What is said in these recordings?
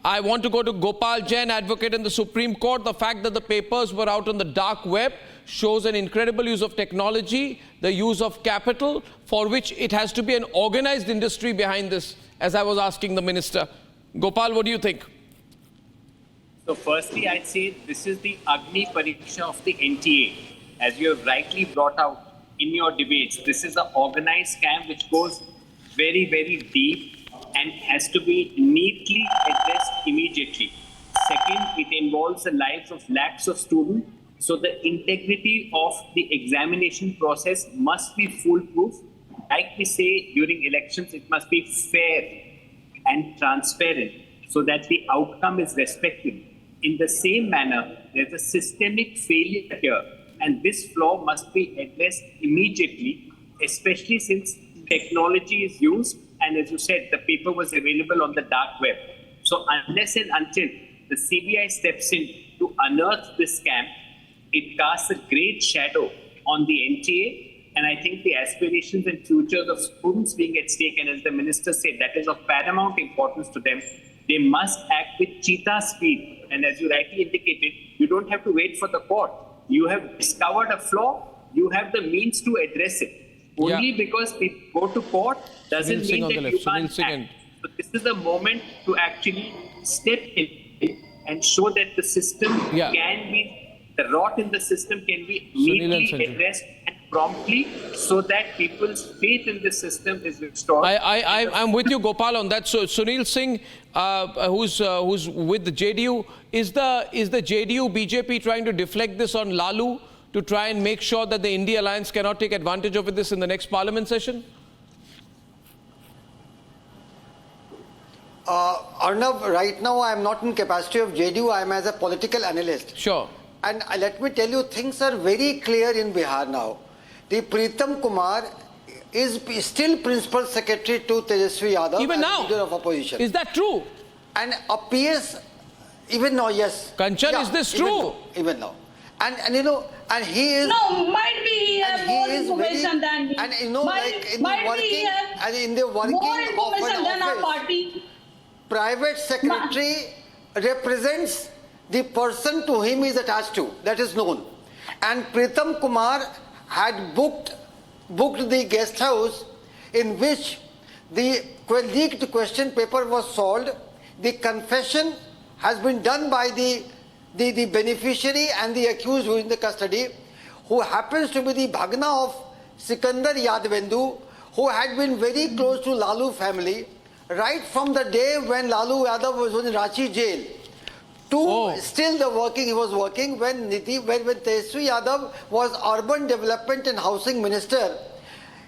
I want to go to Gopal Jain, advocate in the Supreme Court. The fact that the papers were out on the dark web shows an incredible use of technology, the use of capital, for which it has to be an organized industry behind this, as I was asking the minister. Gopal, what do you think? So firstly, I'd say this is the Agni Pariksha of the NTA. As you have rightly brought out in your debates, this is an organized scam which goes very, very deep and has to be neatly addressed immediately. Second, it involves the lives of lakhs of students. So the integrity of the examination process must be foolproof. Like we say during elections, it must be fair and transparent so that the outcome is respected. In the same manner, there's a systemic failure here, and this flaw must be addressed immediately, especially since technology is used, and as you said, the paper was available on the dark web. So unless and until the CBI steps in to unearth this scam, it casts a great shadow on the NTA, and I think the aspirations and futures of students being at stake, and as the minister said, that is of paramount importance to them. They must act with cheetah speed, and as you rightly indicated, you don't have to wait for the court. You have discovered a flaw, you have the means to address it. Only because people go to court doesn't mean that you can't act. So this is the moment to actually step in and show that the system can be, the rot in the system can be neatly addressed and promptly, so that people's faith in the system is restored. I'm with you, Gopal, on that. So Sunil Singh, who's with the JDU, is the JDU BJP trying to deflect this on Lalu to try and make sure that the India Alliance cannot take advantage of this in the next parliament session? Arnab, right now I am not in capacity of JDU, I am as a political analyst. Sure. And let me tell you, things are very clear in Bihar now. The Pritam Kumar is still Principal Secretary to Tejasvi Yadav, even now, leader of opposition. Is that true? And appears, even now, yes. Kanchan, is this true? Even now. And you know, and he is... No, might be he has more information than me. And you know, like in the working more of information than our office, party. Private secretary represents the person to whom he is attached to, that is known. And Pritam Kumar had booked the guest house in which the leaked question paper was solved. The confession has been done by the beneficiary and the accused who is in the custody, who happens to be the Bhagna of Sikandar Yadvendu, who had been very close to Lalu family right from the day when Lalu Yadav was in Ranchi jail. Still he was working when Tejasvi Yadav was Urban Development and Housing Minister.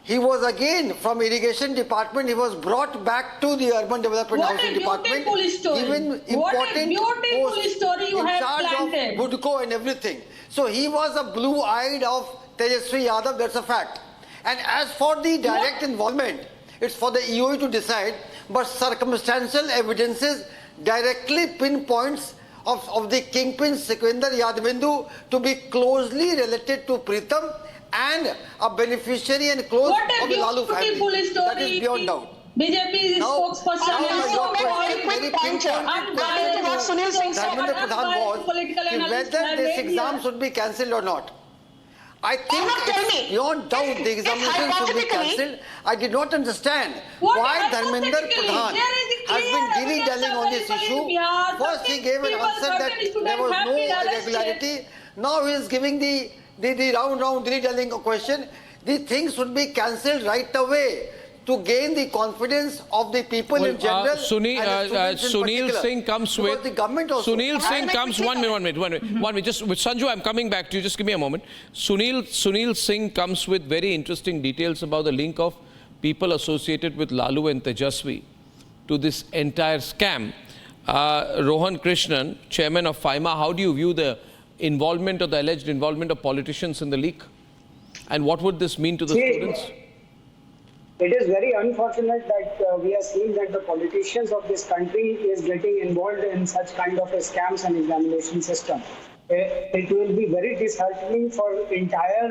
He was again from Irrigation Department, he was brought back to the Urban Development and Housing Department. Even important post in charge of Budco and everything. So he was a blue-eyed of Tejasvi Yadav, that's a fact. And as for the direct involvement, it's for the EOE to decide, but circumstantial evidences directly pinpoints of the kingpin Sikandar Yadvendu to be closely related to Pritam and a beneficiary and close of the Lalu family. That is beyond doubt. BJP spokesperson whether this exam should be cancelled or not. I think it's beyond doubt the examination should be cancelled. I did not understand why Dharmender Pradhan has been dilly-dallying on this issue. First he gave an answer that there was no irregularity. Now he is giving the round dilly-dallying question. The thing should be cancelled right away to gain the confidence of the people in general. Sunil Singh comes with... The government also... Sunil Singh comes... One minute. Just, Sanju, I'm coming back to you. Just give me a moment. Sunil Singh comes with very interesting details about the link of people associated with Lalu and Tejasvi to this entire scam. Rohan Krishnan, chairman of FIMA, how do you view the involvement or the alleged involvement of politicians in the leak? And what would this mean to the students? It is very unfortunate that we are seeing that the politicians of this country is getting involved in such kind of scams and examination system. it will be very disheartening for entire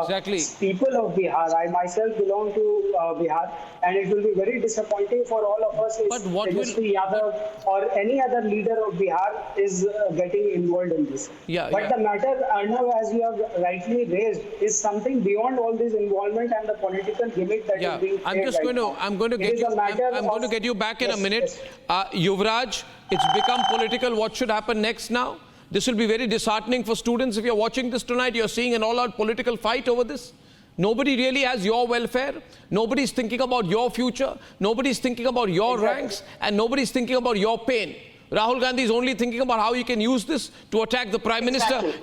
Exactly. people of Bihar. I myself belong to Bihar, and it will be very disappointing for all of us if But what will- Tejasvi Yadav or any other leader of Bihar is getting involved in this. Yeah, But yeah. the matter, Arnab, as you have rightly raised, is something beyond all this involvement and the political gimmick that is being played right now. I'm going to It get is you. a matter I'm going to of- get you back in a Yes, minute. yes. Yuvraj, it's become political. What should happen next now? This will be very disheartening for students. If you're watching this tonight, you're seeing an all-out political fight over this. Nobody really has your welfare. Nobody's thinking about your future. Nobody's thinking about your ranks. And nobody's thinking about your pain. Rahul Gandhi is only thinking about how he can use this to attack the Prime Minister.